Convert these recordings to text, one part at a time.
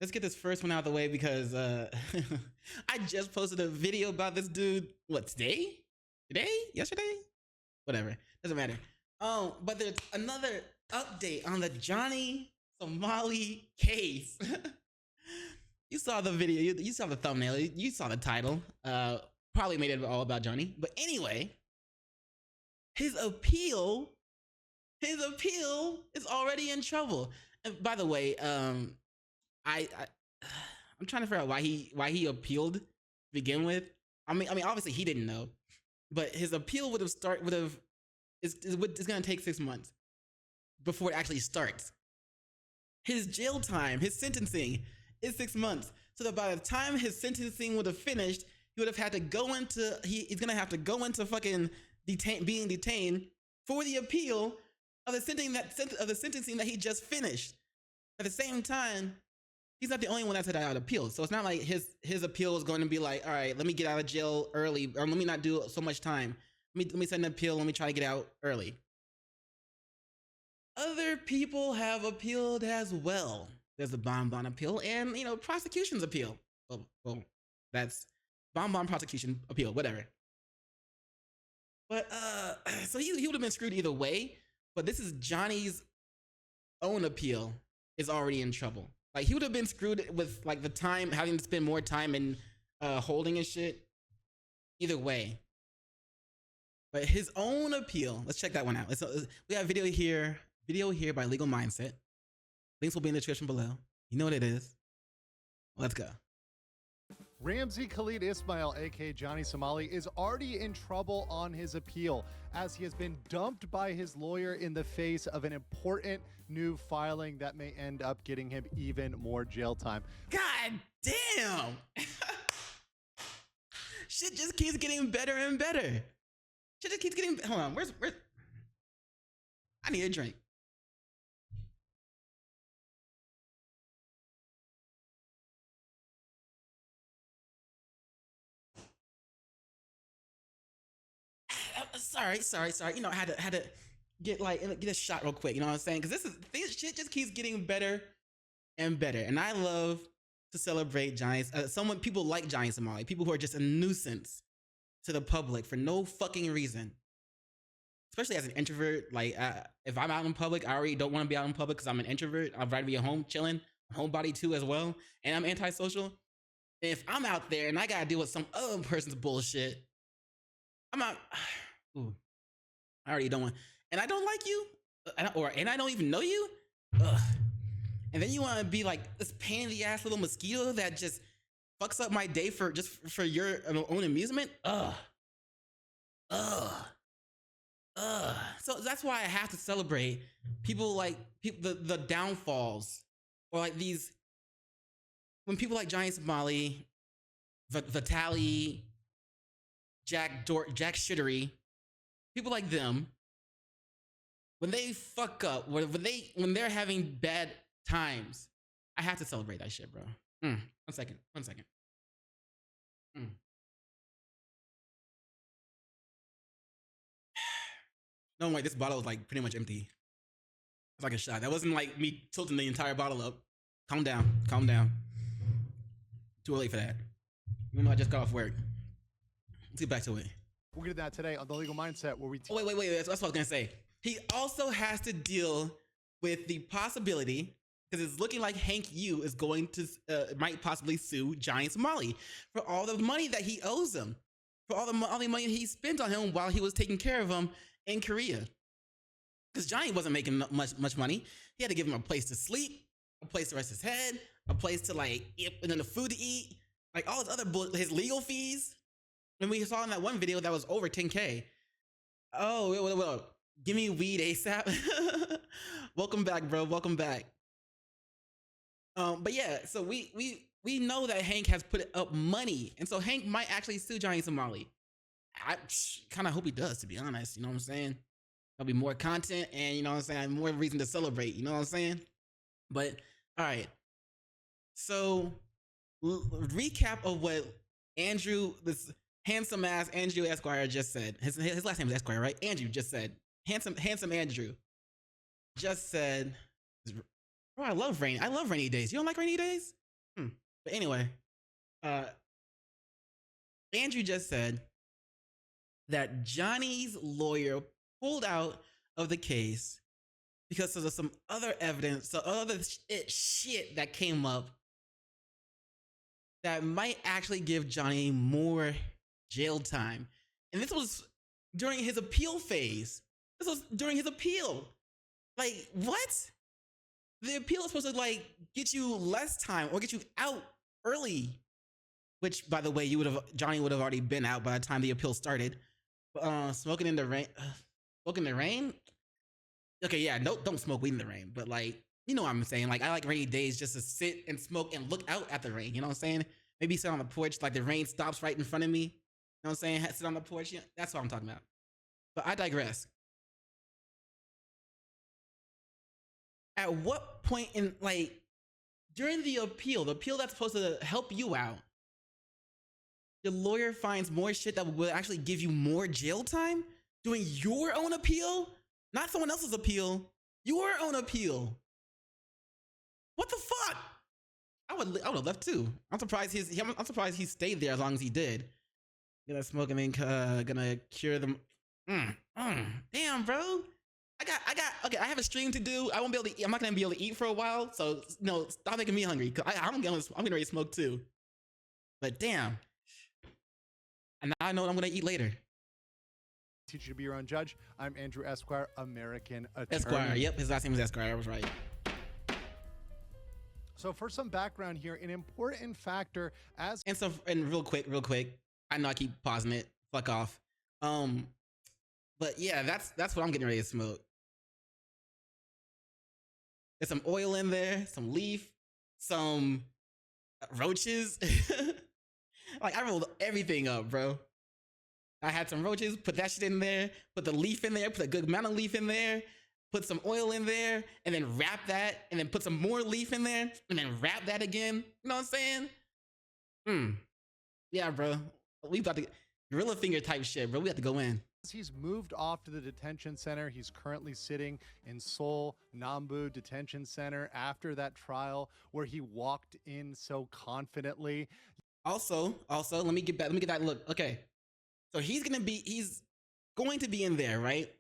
let's get this first one out of the way because I just posted a video about this dude. What, today? Today? Yesterday? Whatever. Doesn't matter. But there's another update on the Johnny Somali case. You saw the video, you saw the thumbnail, you saw the title. Probably made it all about Johnny. But anyway, his appeal is already in trouble. And by the way, I'm trying to figure out why he appealed to begin with. I mean, obviously he didn't know, but his appeal it's gonna take 6 months before it actually starts. His jail time, his sentencing is 6 months. So that by the time his sentencing would have finished, he would have had to go into he's gonna have to go into fucking being detained for the appeal of the sentencing that he just finished. At the same time, he's not the only one that's had out appeals. So it's not like his appeal is going to be like, all right, let me get out of jail early, or let me not do so much time. Let me send an appeal. Let me try to get out early. Other people have appealed as well. There's a Bon appeal and, prosecution's appeal. Well, that's Bon prosecution appeal, whatever. But so he would have been screwed either way. But this is Johnny's own appeal is already in trouble. Like, he would have been screwed with like the time, having to spend more time in holding and shit. Either way. But his own appeal, let's check that one out. We have video here by Legal Mindset. Links will be in the description below. You know what it is. Let's go. Ramzi Khalid Ismail, aka Johnny Somali, is already in trouble on his appeal as he has been dumped by his lawyer in the face of an important new filing that may end up getting him even more jail time. God damn! Shit just keeps getting better and better. Shit just keeps getting. Hold on, where's? I need a drink. Sorry. I had to get a shot real quick. You know what I'm saying? Because this shit just keeps getting better and better. And I love to celebrate Giants. People like Johnny Somali. People who are just a nuisance to the public for no fucking reason. Especially as an introvert. Like, if I'm out in public, I already don't want to be out in public because I'm an introvert. I'd rather be at home chilling. Homebody too as well. And I'm antisocial. And if I'm out there and I gotta deal with some other person's bullshit, I'm out. Ooh, I already don't want, and I don't like you, and I don't even know you. Ugh. And then you want to be like this pain in the ass little mosquito that just fucks up my day for your own amusement. Ugh. So that's why I have to celebrate people like the downfalls, or like these, when people like Johnny Somali, Vitaly, Jack Shittery, people like them, when they fuck up, when they're having bad times, I have to celebrate that shit, bro. One second. No, wait, this bottle is like pretty much empty. It's like a shot. That wasn't like me tilting the entire bottle up. Calm down. Too early for that. Even though I just got off work. Let's get back to it. We'll get to that today on The Legal Mindset, where we... Wait. That's what I was going to say. He also has to deal with the possibility, because it's looking like Hank Yu is going to, might possibly sue Johnny Somali for all the money that he owes him, for all the money he spent on him while he was taking care of him in Korea. Because Johnny wasn't making much money. He had to give him a place to sleep, a place to rest his head, a place to eat, and then the food to eat, like all his other his legal fees. And we saw in that one video that was over 10K. Oh, wait. Give me weed ASAP. Welcome back, bro. Welcome back. But yeah, so we know that Hank has put up money. And so Hank might actually sue Johnny Somali. I kind of hope he does, to be honest. You know what I'm saying? There'll be more content and, you know what I'm saying, more reason to celebrate. You know what I'm saying? But, all right. So, recap of what Andrew, this handsome ass Andrew Esquire just said. His last name is Esquire, right? Andrew just said. Handsome Andrew just said, bro, I love rainy days. You don't like rainy days? Hmm. But anyway, uh, Andrew just said that Johnny's lawyer pulled out of the case because of some other evidence, some other shit that came up that might actually give Johnny more jail time. And this was during his appeal phase. This was during his appeal. Like, what? The appeal is supposed to like get you less time or get you out early. Which, by the way, Johnny would have already been out by the time the appeal started. Smoking in the rain. Smoking in the rain. Okay, yeah, no, don't smoke weed in the rain. But like, you know what I'm saying? Like, I like rainy days just to sit and smoke and look out at the rain. You know what I'm saying? Maybe sit on the porch, like the rain stops right in front of me. You know what I'm saying? Sit on the porch. Yeah, that's what I'm talking about. But I digress. At what point in like during the appeal that's supposed to help you out, the lawyer finds more shit that will actually give you more jail time doing your own appeal, not someone else's appeal, your own appeal. What the fuck? I would have left too. I'm surprised he stayed there as long as he did. Gonna smoke and then gonna cure them. Damn, bro. Okay, I have a stream to do. I won't be able to eat. I'm not gonna be able to eat for a while. So no, stop making me hungry. Cause I'm getting ready to smoke too. But damn. And now I know what I'm gonna eat later. Teach you to be your own judge. I'm Andrew Esquire, American attorney. Esquire, yep, his last name is Esquire. I was right. So for some background here, an important factor and real quick, I know I keep pausing it. Fuck off. But yeah, that's what I'm getting ready to smoke. There's some oil in there, some leaf, some roaches. Like I rolled everything up, bro. I had some roaches, put that shit in there, put the leaf in there, put a good amount of leaf in there, put some oil in there, and then wrap that, and then put some more leaf in there, and then wrap that again. You know what I'm saying? Yeah, bro. We got to gorilla finger type shit, bro. We have to go in. He's moved off to the detention center. He's currently sitting in Seoul Nambu Detention Center after that trial where he walked in so confidently. Also, let me get that look. Okay. So he's going to be in there, right?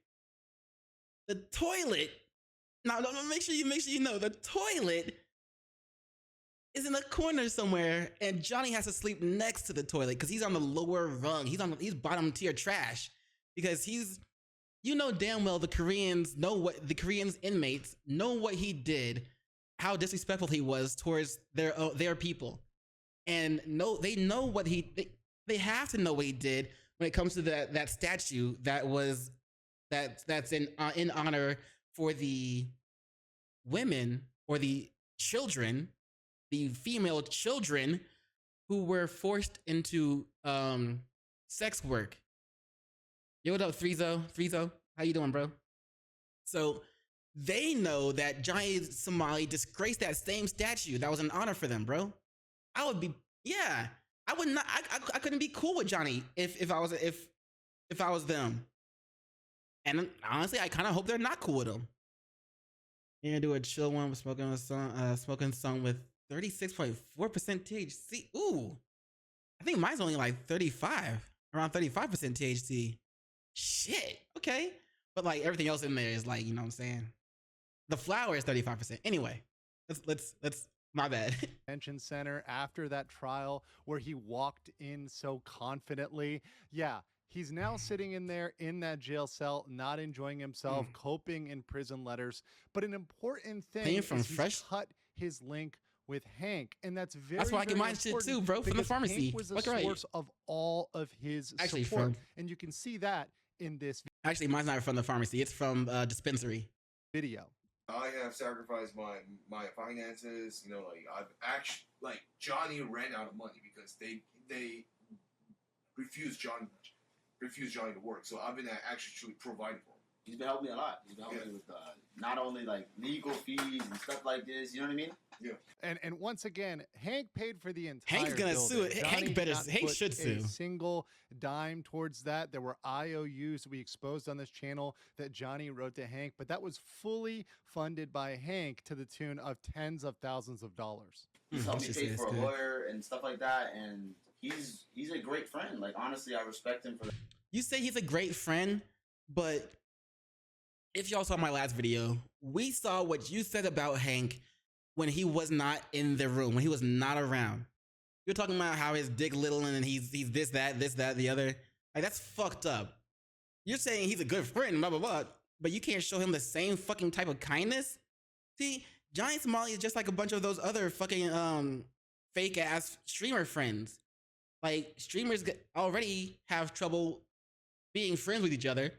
The toilet. Now, make sure you know the toilet is in a corner somewhere, and Johnny has to sleep next to the toilet because he's on the lower rung. He's bottom tier trash because you know damn well the Koreans inmates know what he did, how disrespectful he was towards their people, and they know what they have to know what he did when it comes to that statue that's in honor for the women or the children, the female children who were forced into sex work. Yo, what up, Threezo? How you doing, bro? So they know that Johnny Somali disgraced that same statue that was an honor for them, bro. I would not. I couldn't be cool with Johnny if I was them. And honestly, I kind of hope they're not cool with him. You're gonna do a chill one with smoking some with 36.4% THC. Ooh, I think mine's only like 35, around 35% THC. Shit. Okay, but like everything else in there is like, you know what I'm saying. The flower is 35%. Anyway, let's. My bad. Detention center after that trial where he walked in so confidently. Yeah, he's now sitting in there in that jail cell, not enjoying himself, coping in prison letters. But an important thing is he's cut his link with Hank, and that's that's why I get my shit too, bro, from the pharmacy. Hank was the source of all of his support, and you can see that in this. Actually, mine's not from the pharmacy; it's from dispensary video. I have sacrificed my finances. You know, like I've actually Johnny ran out of money because they refused Johnny to work. So I've been actually providing for him. He's been helping me a lot. He's been helping me with not only like legal fees and stuff like this. You know what I mean? Yeah. And once again, Hank paid for the entire. Hank's gonna sue it. Hank should sue. A single dime towards that. There were IOUs we exposed on this channel that Johnny wrote to Hank, but that was fully funded by Hank to the tune of tens of thousands of dollars. He's helped me Let's just pay say it's for a good. lawyer and stuff like that, and he's a great friend. Like honestly, I respect him for that. You say he's a great friend, but if y'all saw my last video, we saw what you said about Hank when he was not in the room, when he was not around. You're talking about how his dick little and he's this, that, the other. Like, that's fucked up. You're saying he's a good friend, blah, blah, blah, but you can't show him the same fucking type of kindness? See, Johnny Somali is just like a bunch of those other fucking fake ass streamer friends. Like, streamers already have trouble being friends with each other.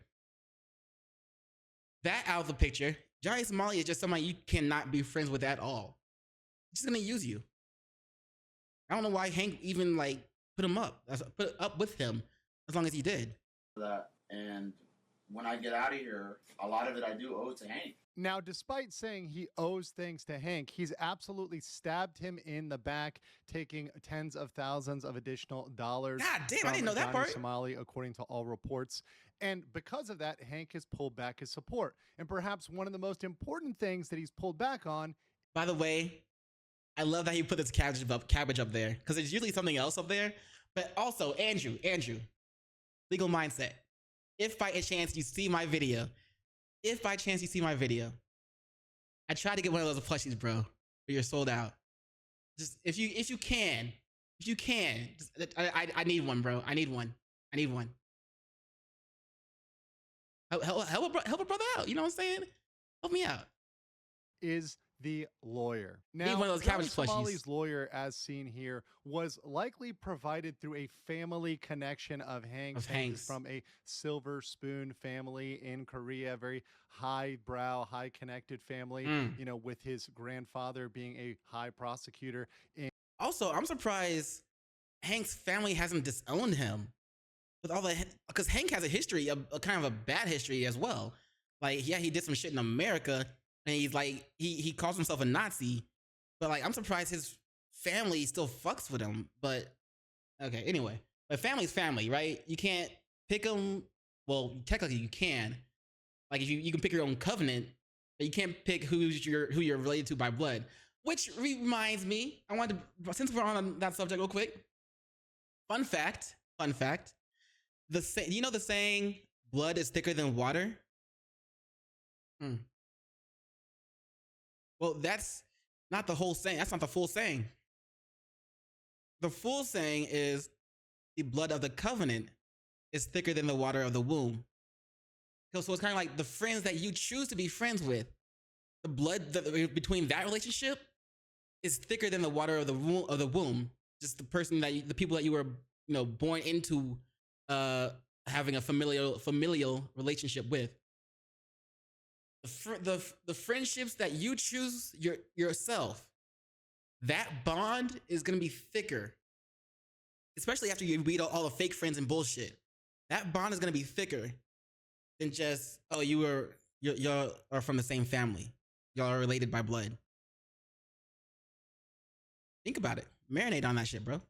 That out of the picture, Johnny Somali is just somebody you cannot be friends with at all. He's just gonna use you. I don't know why Hank even like put up with him as long as he did. And when I get out of here, a lot of it I do owe to Hank. Now, despite saying he owes things to Hank, he's absolutely stabbed him in the back, taking tens of thousands of additional dollars. God damn, I didn't know that Johnny part. Somali, according to all reports. And because of that, Hank has pulled back his support. And perhaps one of the most important things that he's pulled back on. By the way, I love that he put this cabbage up there, because there's usually something else up there. But also, Andrew, legal mindset. If by chance you see my video, I tried to get one of those plushies, bro, but you're sold out. Just if you can, just, I need one, bro. I need one. Help a brother out. You know what I'm saying? Help me out. Is the lawyer. Need Now, one of those Johnny cabbage plushies. Somali's lawyer, as seen here, was likely provided through a family connection of Hank's. Hank is from a silver spoon family in Korea, very highbrow, high connected family, you know, with his grandfather being a high prosecutor. Also, I'm surprised Hank's family hasn't disowned him with all the, because Hank has a history, a kind of a bad history as well. Like, yeah, he did some shit in America, and he's like, he calls himself a Nazi, but like, I'm surprised his family still fucks with him. But okay, anyway, but family's family, right? You can't pick them. Well, technically you can. Like, if you can pick your own covenant, but you can't pick who you're related to by blood. Which reminds me, I wanted to, since we're on that subject real quick, fun fact, you know the saying, blood is thicker than water? Well, that's not the whole saying. That's not the full saying. The full saying is the blood of the covenant is thicker than the water of the womb. So it's kind of like the friends that you choose to be friends with. The blood between that relationship is thicker than the water of the womb. Just the person the people that you were, you know, born into having a familial relationship with. The friendships that you choose yourself, that bond is gonna be thicker. Especially after you beat all the fake friends and bullshit. That bond is gonna be thicker than just, oh, y'all are from the same family. Y'all are related by blood. Think about it. Marinate on that shit, bro.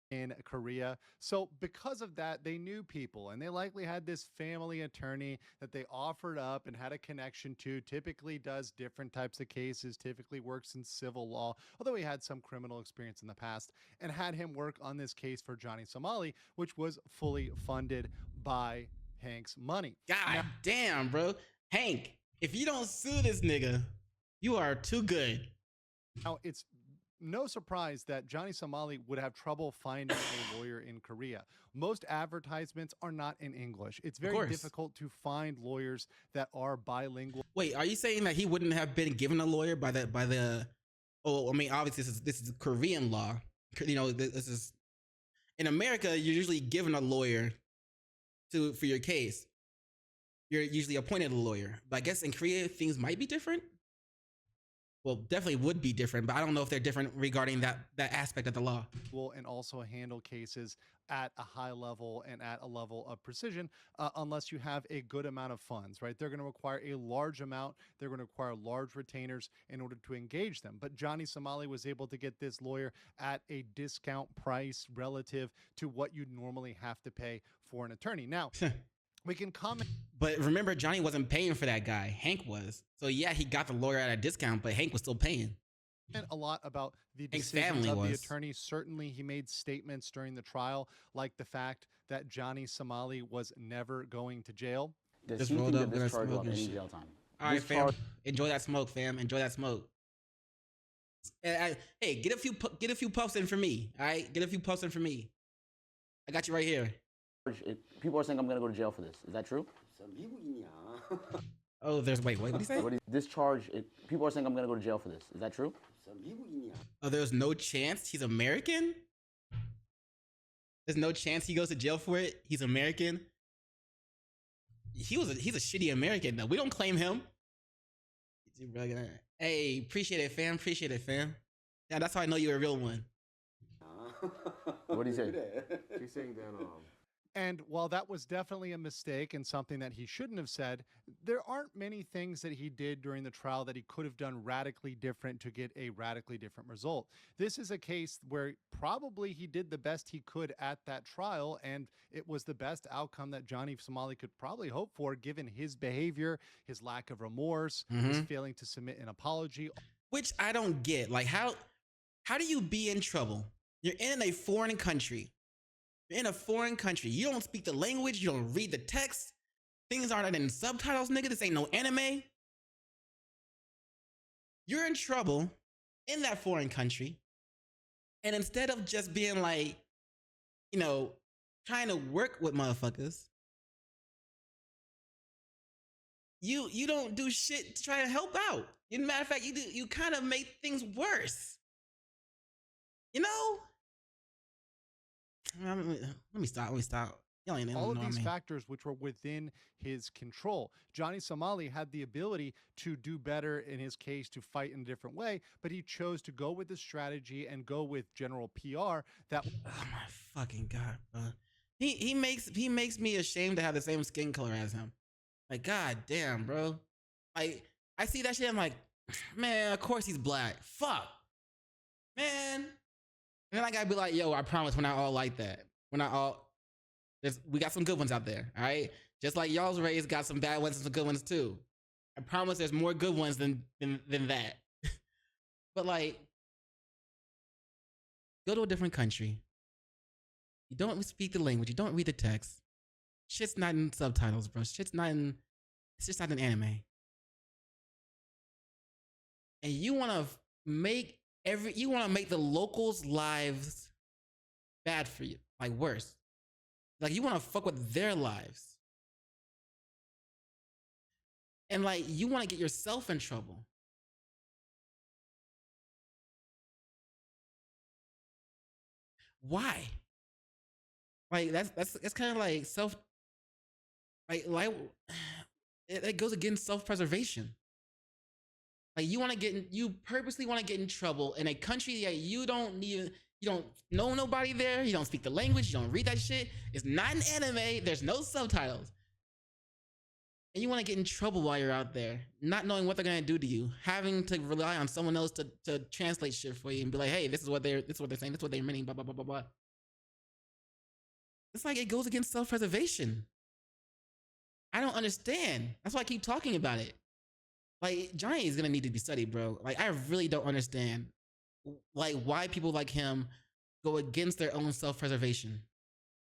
In Korea. So because of that, they knew people, and they likely had this family attorney that they offered up and had a connection to, typically does different types of cases, typically works in civil law, although he had some criminal experience in the past, and had him work on this case for Johnny Somali, which was fully funded by Hank's money. God damn, bro. Hank, if you don't sue this nigga, you are too good. Now, it's no surprise that Johnny Somali would have trouble finding a lawyer in Korea. Most advertisements are not in English. It's very difficult to find lawyers that are bilingual. Wait, are you saying that he wouldn't have been given a lawyer by the oh, I mean, obviously this is Korean law. You know, this is in America, you're usually given a lawyer for your case. You're usually appointed a lawyer. But I guess in Korea things might be different. Well, definitely would be different, but I don't know if they're different regarding that aspect of the law. And also handle cases at a high level and at a level of precision, unless you have a good amount of funds, right? They're going to require a large amount. They're going to require large retainers in order to engage them. But Johnny Somali was able to get this lawyer at a discount price relative to what you'd normally have to pay for an attorney. Now, we can comment. But remember, Johnny wasn't paying for that guy. Hank was. So yeah, he got the lawyer at a discount, but Hank was still paying. A lot about the Hank's decisions family of the was. attorney. Certainly, he made statements during the trial, like the fact that Johnny Somali was never going to jail. Does Just he rolled think up, that this gonna charge will smoke have and any shit. jail time? All right, This fam. Enjoy that smoke, fam. Enjoy that smoke. Hey, get a few puffs in for me. All right, get a few puffs in for me. I got you right here. People are saying I'm going to go to jail for this. Is that true? Oh, wait, what did he say? This charge, people are saying I'm going to go to jail for this. Is that true? Oh, there's no chance he's American? There's no chance he goes to jail for it? He's American? He's a shitty American, though. We don't claim him. Hey, appreciate it, fam. Appreciate it, fam. Yeah, that's how I know you're a real one. What do you say? She's saying that And while that was definitely a mistake and something that he shouldn't have said, there aren't many things that he did during the trial that he could have done radically different to get a radically different result. This is a case where probably he did the best he could at that trial, and it was the best outcome that Johnny Somali could probably hope for, given his behavior, his lack of remorse, his failing to submit an apology. Which I don't get. Like, how do you be in trouble? You're in a foreign country. You're in a foreign country. You don't speak the language. You don't read the text. Things aren't in subtitles, nigga. This ain't no anime. You're in trouble in that foreign country. And instead of just being like, you know, trying to work with motherfuckers, you don't do shit to try to help out. As a matter of fact, you kind of make things worse. You know? Let me stop. Y'all ain't All of know these me. factors which were within his control. Johnny Somali had the ability to do better in his case, to fight in a different way, but he chose to go with the strategy and go with general PR that... Oh my fucking God, bro. He makes me ashamed to have the same skin color as him. Like, god damn, bro. Like, I see that shit, I'm like, man, of course he's black. Fuck. Man. And then I gotta be like, yo, I promise we're not all like that. We're not all... We got some good ones out there, all right? Just like y'all's race got some bad ones and some good ones too. I promise there's more good ones than that. But like, go to a different country. You don't speak the language. You don't read the text. Shit's not in subtitles, bro. It's just not in anime. And you wanna make the locals' lives bad for you, like worse. Like, you want to fuck with their lives. And like, you want to get yourself in trouble. Why? Like, that's kind of like it goes against self-preservation. Like, you purposely want to get in trouble in a country that you don't know nobody there. You don't speak the language. You don't read that shit. It's not an anime. There's no subtitles. And you want to get in trouble while you're out there, not knowing what they're gonna do to you, having to rely on someone else to translate shit for you and be like, hey, this is what they're saying. This is what they're meaning. Blah blah blah blah blah. It's like it goes against self-preservation. I don't understand. That's why I keep talking about it. Like, Johnny is gonna need to be studied, bro. Like, I really don't understand, like, why people like him go against their own self-preservation.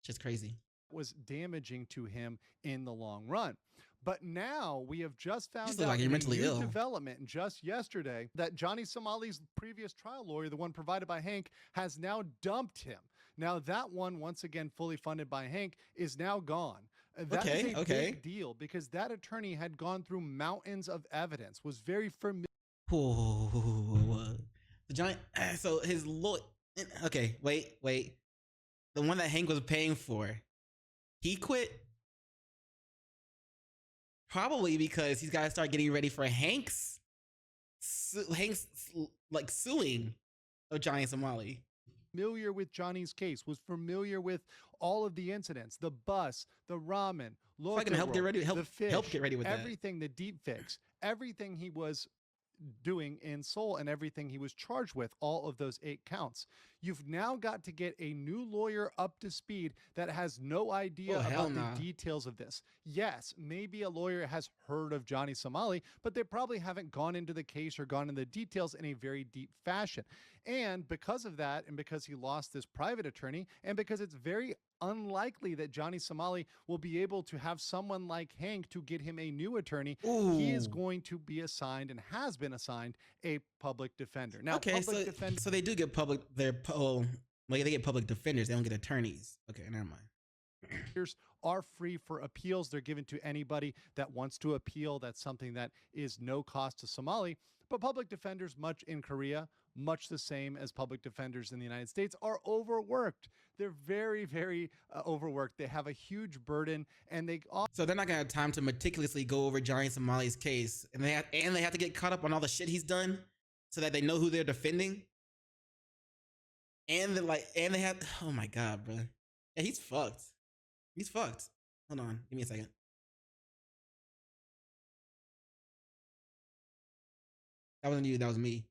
It's just crazy. Was damaging to him in the long run. But now we have just found out like you're in mentally a new ill. development just yesterday that Johnny Somali's previous trial lawyer, the one provided by Hank, has now dumped him. Now that one, once again fully funded by Hank, is now gone. That is a big deal because that attorney had gone through mountains of evidence, was very familiar. So his lawyer. Okay, wait. The one that Hank was paying for, he quit. Probably because he's got to start getting ready for Hank's like suing of Johnny Somali. Familiar with Johnny's case, was familiar with all of the incidents, the bus, the ramen, I can help get ready. the fish, help get ready with everything, the deep fix, everything he was doing in Seoul and everything he was charged with, all of those 8 counts. You've now got to get a new lawyer up to speed that has no idea Oh, hell about the nah. details of this. Yes, maybe a lawyer has heard of Johnny Somali, but they probably haven't gone into the case or gone into the details in a very deep fashion. And because of that, and because he lost this private attorney, and because it's very unlikely that Johnny Somali will be able to have someone like Hank to get him a new attorney, he is Ooh. going to be assigned and has been assigned a public defender. Now, Okay, public defender so they do get public. Well, they get public defenders. They don't get attorneys. Okay, never mind. are free for appeals. They're given to anybody that wants to appeal. That's something that is no cost to Somali. But public defenders, much in Korea, much the same as public defenders in the United States, are overworked. They're very, very overworked. They have a huge burden, and they So they're not gonna have time to meticulously go over Johnny Somali's case, and they have to get caught up on all the shit he's done, so that they know who they're defending. And they have. Oh my god, bro. Yeah, he's fucked. He's fucked. Hold on, give me a second. That wasn't you. That was me.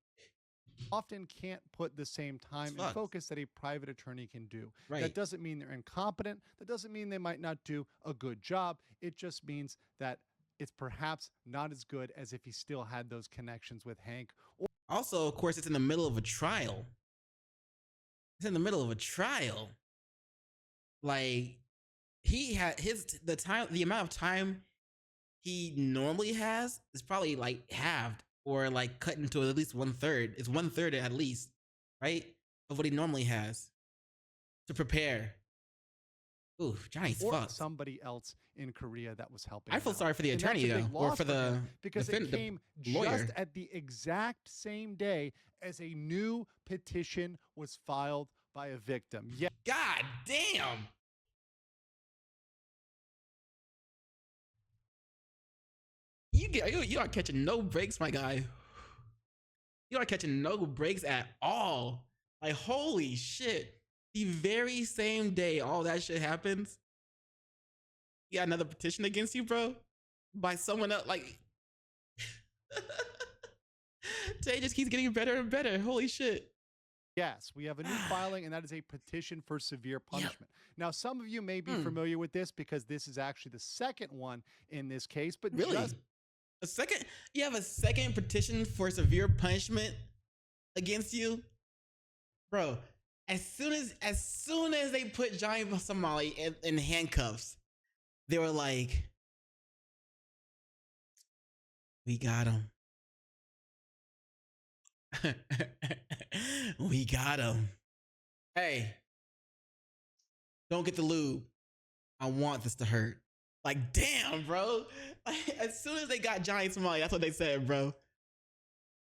often can't put the same time and focus that a private attorney can do. Right. That doesn't mean they're incompetent. That doesn't mean they might not do a good job. It just means that it's perhaps not as good as if he still had those connections with Hank. Also, of course, it's in the middle of a trial. It's in the middle of a trial. Like, he had the amount of time he normally has is probably like halved or like cut into at least 1/3. It's 1/3 at least, right? Of what he normally has to prepare. Ooh, Johnny's or fucked. somebody else in Korea that was helping. I feel him sorry out. for the And that's attorney a big though, or loss for the him because it came lawyer. just at the exact same day as a new petition was filed by a victim. Yeah. God damn. You are catching no breaks, my guy. You are catching no breaks at all. Like, holy shit. The very same day all that shit happens, you got another petition against you, bro? By someone else. Like, today just keeps getting better and better. Holy shit. Yes, we have a new filing, and that is a petition for severe punishment. Now, some of you may be familiar with this because this is actually the second one in this case, but Really? just A second? You have a second petition for severe punishment against you? Bro, as soon as they put Johnny Somali in handcuffs, they were like, we got him. We got him. Hey, don't get the lube. I want this to hurt. Like, damn, bro. Like, as soon as they got Johnny Somali, that's what they said, bro.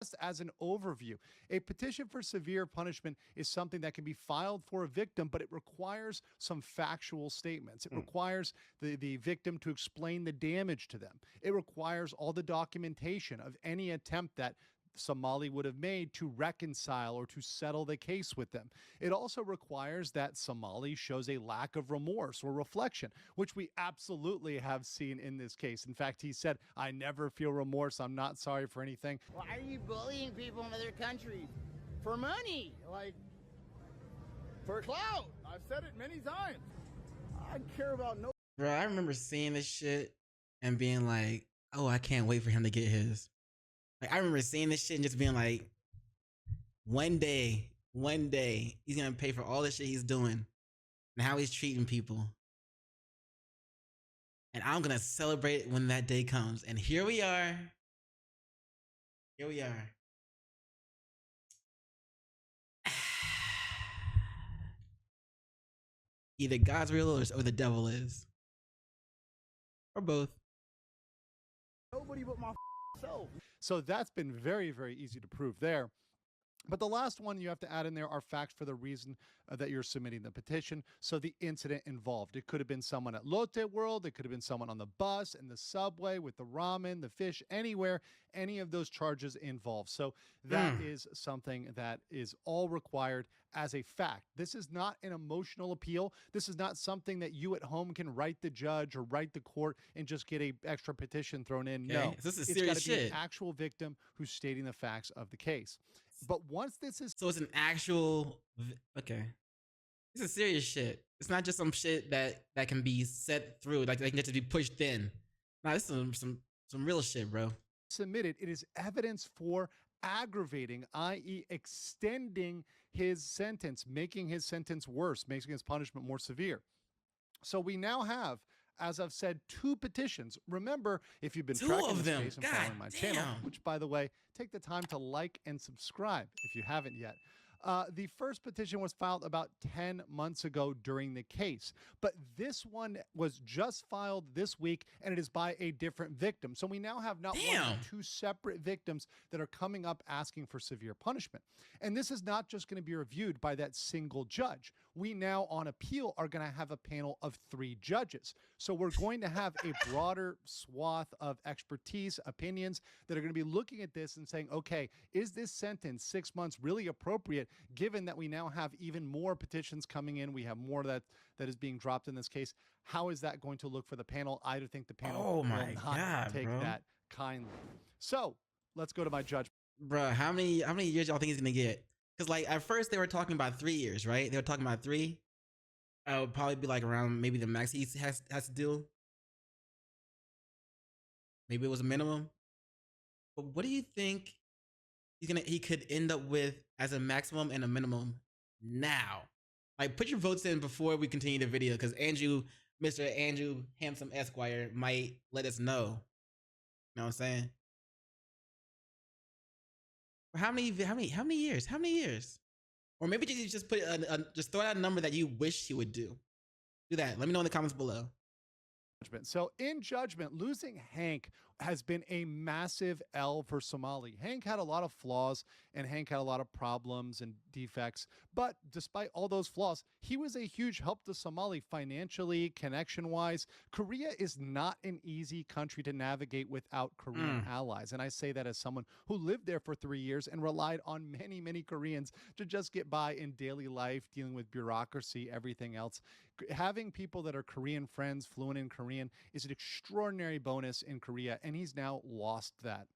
just as an overview, a petition for severe punishment is something that can be filed for a victim, but it requires some factual statements. It requires the victim to explain the damage to them. It requires all the documentation of any attempt that Somali would have made to reconcile or to settle the case with them. It also requires that Somali shows a lack of remorse or reflection, which we absolutely have seen in this case. In fact, he said, I never feel remorse. I'm not sorry for anything. Why are you bullying people in other countries? For money, like, for clout. I've said it many times. I care about no. Bro, I remember seeing this shit and being like, oh, I can't wait for him to get his. Like, I remember seeing this shit and just being like, one day, he's gonna pay for all the shit he's doing and how he's treating people. And I'm gonna celebrate when that day comes. And here we are. Here we are. Either God's real or the devil is. Or both. Nobody but my self. So that's been very, very easy to prove there. But the last one you have to add in there are facts for the reason that you're submitting the petition. So the incident involved. It could have been someone at Lotte World. It could have been someone on the bus, in the subway, with the ramen, the fish, anywhere, any of those charges involved. So that is something that is all required as a fact. This is not an emotional appeal. This is not something that you at home can write the judge or write the court and just get a extra petition thrown in. Okay. No, This is it's serious got to be shit. an actual victim who's stating the facts of the case. But once this is So it's an actual. Okay. This is serious shit. It's not just some shit that can be set through, like they can get to be pushed in. Nah, this is some real shit, bro. submitted, it is evidence for aggravating, i.e., extending his sentence, making his sentence worse, making his punishment more severe. So we now have, as I've said, 2 petitions. Remember, if you've been Two tracking of this them. case and God following my channel, damn. which, by the way, take the time to like and subscribe if you haven't yet. The first petition was filed about 10 months ago during the case, but this one was just filed this week, and it is by a different victim. So we now have not one Damn. but 2 separate victims that are coming up asking for severe punishment. And this is not just going to be reviewed by that single judge. We now, on appeal, are going to have a panel of 3 judges. So we're going to have a broader swath of expertise, opinions that are going to be looking at this and saying, okay, is this sentence 6 months really appropriate, given that we now have even more petitions coming in? We have more that is being dropped in this case. How is that going to look for the panel? I don't think the panel Oh will my not God, take bro. that kindly. So let's go to my judgment. Bruh, how many years y'all think he's gonna get? Because like at first they were talking about 3 years, right? They were talking about 3. It would probably be like around maybe the max he has to do. Maybe it was a minimum. But what do you think he could end up with as a maximum and a minimum now? Like put your votes in before we continue the video, because Mr. Andrew Handsome Esquire might let us know. You know what I'm saying? How many years? How many years? Or maybe just put just throw out a number that you wish he would do. Do that. Let me know in the comments below. So in judgment, losing Hank has been a massive L for Somali. Hank had a lot of flaws and Hank had a lot of problems and defects. But despite all those flaws, he was a huge help to Somali financially, connection-wise. Korea is not an easy country to navigate without Korean allies. And I say that as someone who lived there for 3 years and relied on many, many Koreans to just get by in daily life, dealing with bureaucracy, everything else. Having people that are Korean friends, fluent in Korean, is an extraordinary bonus in Korea, and he's now lost that.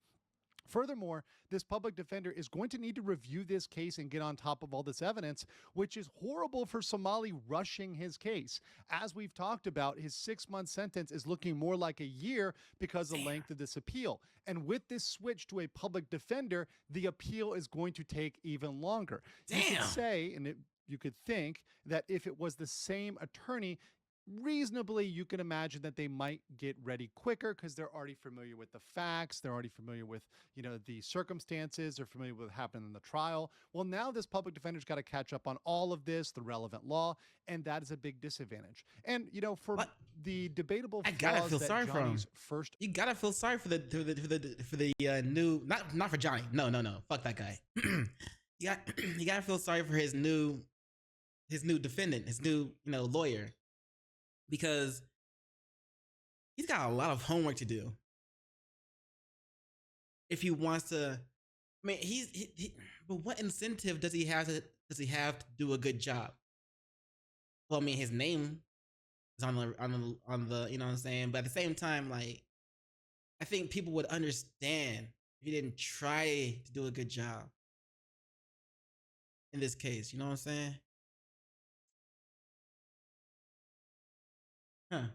Furthermore, this public defender is going to need to review this case and get on top of all this evidence, which is horrible for Somali rushing his case. As we've talked about, his 6-month sentence is looking more like a year because of the length of this appeal. And with this switch to a public defender, the appeal is going to take even longer. You could say, and you could think that if it was the same attorney, reasonably you can imagine that they might get ready quicker because they're already familiar with the facts, they're already familiar with, you know, the circumstances, they're familiar with what happened in the trial. Well, now this public defender's got to catch up on all of this, the relevant law, and that is a big disadvantage. And you know, for the debatable flaws that Johnny's first, you gotta feel sorry for the new, not for Johnny, no, fuck that guy. you gotta feel sorry for his new defendant, his new lawyer, because he's got a lot of homework to do if he wants to. I mean, but what incentive does he have to do a good job? Well, I mean, his name is on the you know what I'm saying, but at the same time, like, I think people would understand if he didn't try to do a good job in this case. You know what I'm saying? Huh.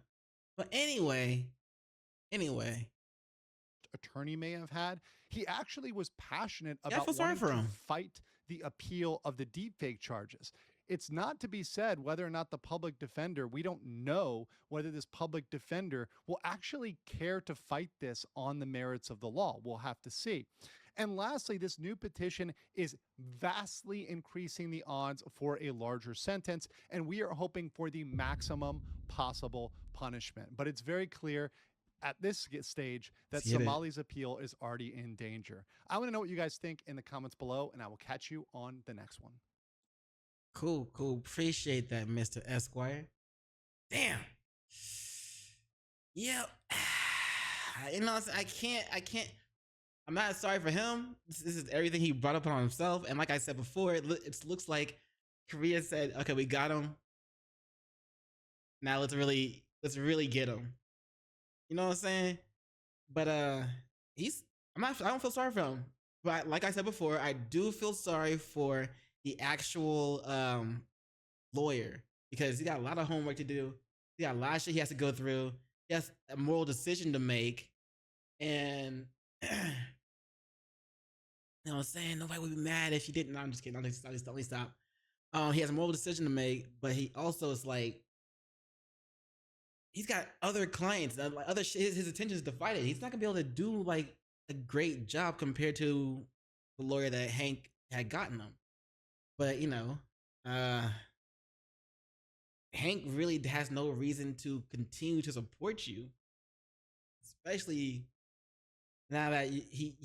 But anyway, attorney may have had, he actually was passionate Yeah, I about feel sorry wanting for to him. fight the appeal of the deepfake charges. It's not to be said whether or not the public defender, we don't know whether this public defender will actually care to fight this on the merits of the law. We'll have to see. And lastly, this new petition is vastly increasing the odds for a larger sentence, and we are hoping for the maximum possible punishment. But it's very clear at this stage that Let's get it. Somali's appeal is already in danger. I want to know what you guys think in the comments below, and I will catch you on the next one. Cool. Appreciate that, Mr. Esquire. Damn. Yeah. You know, I can't. I'm not sorry for him. This is everything he brought up on himself. And like I said before, it looks like Korea said, okay, we got him. Now let's really get him. You know what I'm saying? But I don't feel sorry for him. But like I said before, I do feel sorry for the actual lawyer, because he got a lot of homework to do. He got a lot of shit he has to go through. He has a moral decision to make. And you know what I'm saying? Nobody would be mad if he didn't. No, I'm just kidding. Let me stop. He has a moral decision to make, but he also is like, he's got other clients, like other his attention is divided. He's not gonna be able to do like a great job compared to the lawyer that Hank had gotten him. But you know, Hank really has no reason to continue to support you, especially now that he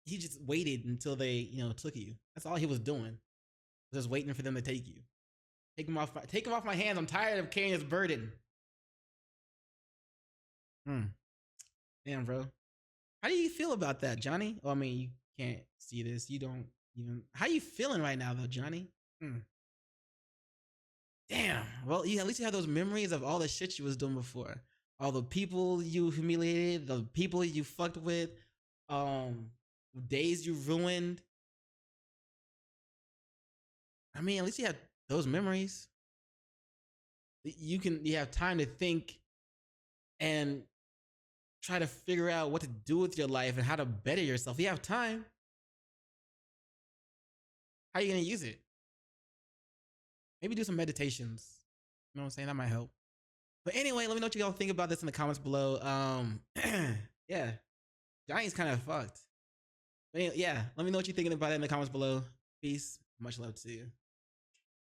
just waited until they took you. That's all he was doing, just waiting for them to take you. Take him off my hands. I'm tired of carrying this burden. Damn, bro. How do you feel about that, Johnny? Oh, I mean, you can't see this. You don't even. How you feeling right now, though, Johnny? Damn. Well, at least you have those memories of all the shit you was doing before. All the people you humiliated, the people you fucked with, days you ruined. I mean, at least you have those memories. You have time to think and try to figure out what to do with your life and how to better yourself. You have time. How are you going to use it? Maybe do some meditations. You know what I'm saying? That might help. But anyway, let me know what you all think about this in the comments below. Yeah, Johnny's kind of fucked. But anyway, yeah, let me know what you're thinking about it in the comments below. Peace. Much love to you.